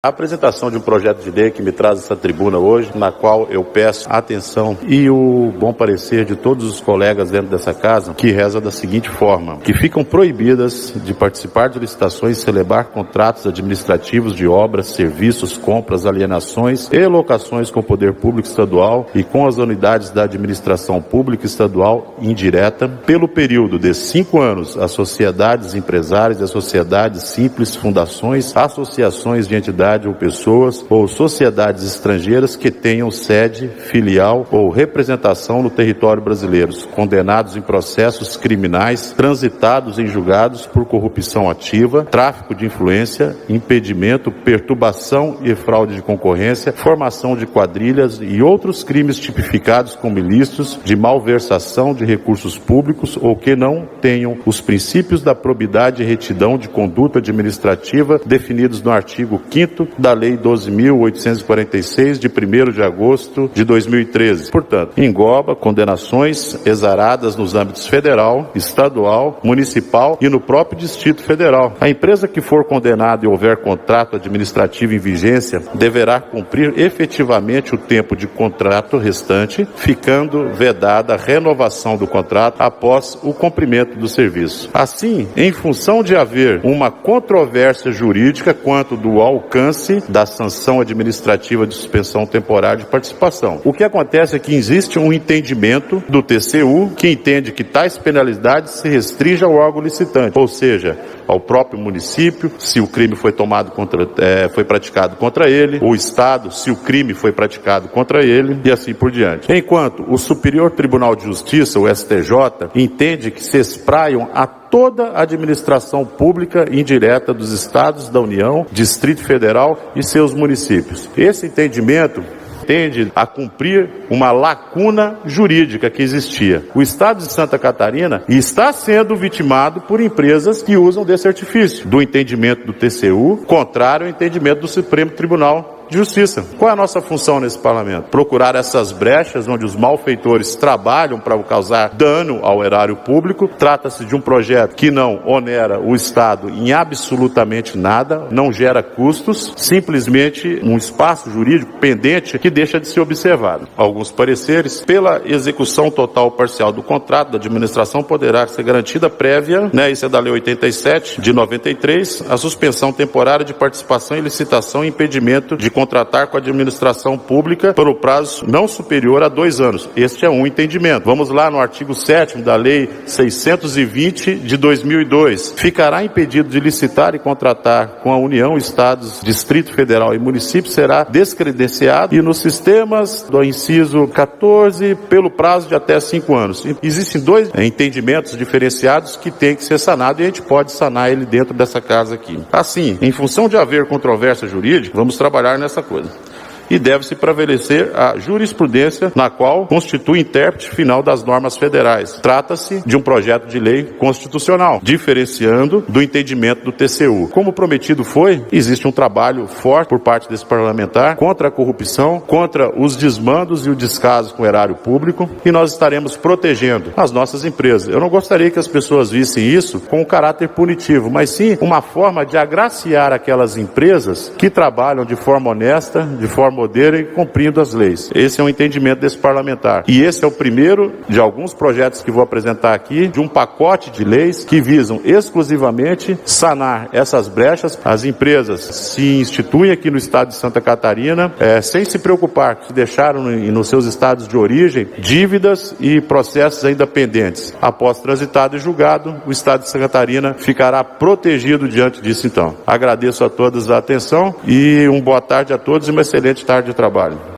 A apresentação de um projeto de lei que me traz essa tribuna hoje, na qual eu peço a atenção e o bom parecer de todos os colegas dentro dessa casa, que reza da seguinte forma: que ficam proibidas de participar de licitações e celebrar contratos administrativos de obras, serviços, compras, alienações e locações com o poder público estadual e com as unidades da administração pública estadual indireta, pelo período de 5 anos, as sociedades empresárias, as sociedades simples, fundações, associações de entidades ou pessoas ou sociedades estrangeiras que tenham sede, filial ou representação no território brasileiro, condenados em processos criminais, transitados em julgados por corrupção ativa, tráfico de influência, impedimento, perturbação e fraude de concorrência, formação de quadrilhas e outros crimes tipificados como ilícitos de malversação de recursos públicos ou que não tenham os princípios da probidade e retidão de conduta administrativa definidos no artigo 5º da Lei 12.846, de 1º de agosto de 2013. Portanto, engloba condenações exaradas nos âmbitos federal, estadual, municipal e no próprio Distrito Federal. A empresa que for condenada e houver contrato administrativo em vigência deverá cumprir efetivamente o tempo de contrato restante, ficando vedada a renovação do contrato após o cumprimento do serviço. Assim, em função de haver uma controvérsia jurídica quanto do alcance da sanção administrativa de suspensão temporária de participação, o que acontece é que existe um entendimento do TCU que entende que tais penalidades se restringem ao órgão licitante, ou seja, ao próprio município, se o crime foi praticado contra ele, o Estado, se o crime foi praticado contra ele, e assim por diante. Enquanto o Superior Tribunal de Justiça, o STJ, entende que se espraiam a toda a administração pública indireta dos Estados da União, Distrito Federal e seus municípios. Esse entendimento tende a cumprir uma lacuna jurídica que existia. O Estado de Santa Catarina está sendo vitimado por empresas que usam desse artifício, do entendimento do TCU, contrário ao entendimento do Supremo Tribunal de Justiça. Qual é a nossa função nesse parlamento? Procurar essas brechas onde os malfeitores trabalham para causar dano ao erário público. Trata-se de um projeto que não onera o Estado em absolutamente nada, não gera custos, simplesmente um espaço jurídico pendente que deixa de ser observado. Alguns pareceres: pela execução total ou parcial do contrato da administração poderá ser garantida prévia, isso é da Lei 87 de 93, a suspensão temporária de participação em licitação e impedimento de contratar com a administração pública por um prazo não superior a 2 anos. Este é um entendimento. Vamos lá no artigo 7º da Lei 620 de 2002. Ficará impedido de licitar e contratar com a União, Estados, Distrito Federal e município será descredenciado e nos sistemas do inciso 14 pelo prazo de até 5 anos. Existem 2 entendimentos diferenciados que têm que ser sanados e a gente pode sanar ele dentro dessa casa aqui. Assim, em função de haver controvérsia jurídica, vamos trabalhar nessa coisa. E deve-se prevalecer a jurisprudência na qual constitui intérprete final das normas federais. Trata-se de um projeto de lei constitucional, diferenciando do entendimento do TCU. Como prometido foi, existe um trabalho forte por parte desse parlamentar contra a corrupção, contra os desmandos e o descaso com o erário público, e nós estaremos protegendo as nossas empresas. Eu não gostaria que as pessoas vissem isso com um caráter punitivo, mas sim uma forma de agraciar aquelas empresas que trabalham de forma honesta, de forma modera e cumprindo as leis. Esse é o entendimento desse parlamentar. E esse é o primeiro de alguns projetos que vou apresentar aqui, de um pacote de leis que visam exclusivamente sanar essas brechas. As empresas se instituem aqui no estado de Santa Catarina, sem se preocupar que deixaram nos seus estados de origem dívidas e processos ainda pendentes. Após transitado e julgado, o estado de Santa Catarina ficará protegido diante disso então. Agradeço a todos a atenção e uma boa tarde a todos e uma excelente tarde de trabalho.